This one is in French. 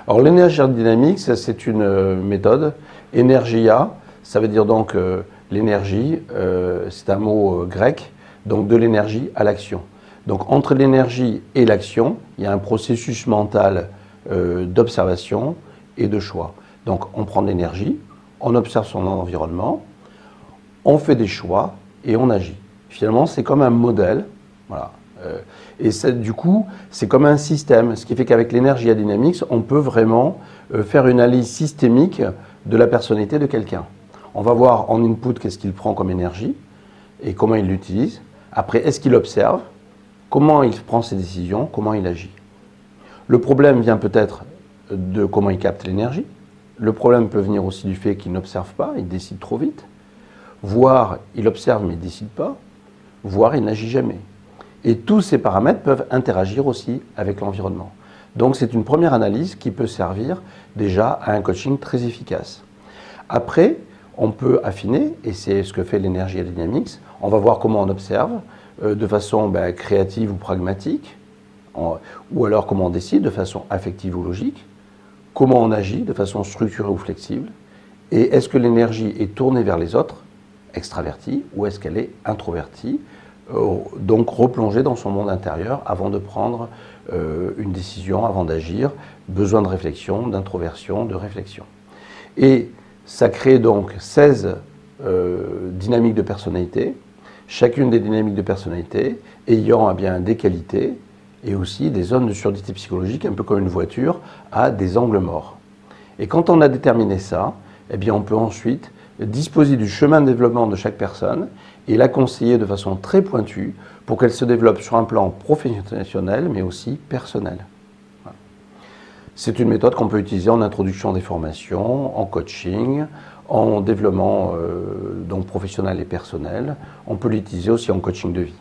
Alors l'énergie dynamique, c'est une méthode. Energia, ça veut dire donc l'énergie, c'est un mot grec, donc de l'énergie à l'action. Donc entre l'énergie et l'action, il y a un processus mental d'observation et de choix. Donc on prend de l'énergie, on observe son environnement, on fait des choix et on agit. Finalement, c'est comme un modèle. Voilà. Et du coup, c'est comme un système, ce qui fait qu'avec l'Energia Dynamics, on peut vraiment faire une analyse systémique de la personnalité de quelqu'un. On va voir en input qu'est-ce qu'il prend comme énergie et comment il l'utilise. Après, est-ce qu'il observe? Comment il prend ses décisions? Comment il agit? Le problème vient peut-être de comment il capte l'énergie. Le problème peut venir aussi du fait qu'il n'observe pas, il décide trop vite. Voire, il observe mais il ne décide pas. Voire, il n'agit jamais. Et tous ces paramètres peuvent interagir aussi avec l'environnement. Donc c'est une première analyse qui peut servir déjà à un coaching très efficace. Après, on peut affiner, et c'est ce que fait l'Energia Dynamics, on va voir comment on observe de façon créative ou pragmatique, ou alors comment on décide de façon affective ou logique, comment on agit de façon structurée ou flexible, et est-ce que l'énergie est tournée vers les autres, extravertie, ou est-ce qu'elle est introvertie, donc replonger dans son monde intérieur avant de prendre une décision, avant d'agir, besoin de réflexion, d'introversion, de réflexion. Et ça crée donc 16 dynamiques de personnalité, chacune des dynamiques de personnalité ayant bien des qualités et aussi des zones de surdité psychologique, un peu comme une voiture, à des angles morts. Et quand on a déterminé ça, eh bien on peut ensuite disposer du chemin de développement de chaque personne et la conseiller de façon très pointue pour qu'elle se développe sur un plan professionnel mais aussi personnel. Voilà. C'est une méthode qu'on peut utiliser en introduction des formations, en coaching, en développement donc professionnel et personnel. On peut l'utiliser aussi en coaching de vie.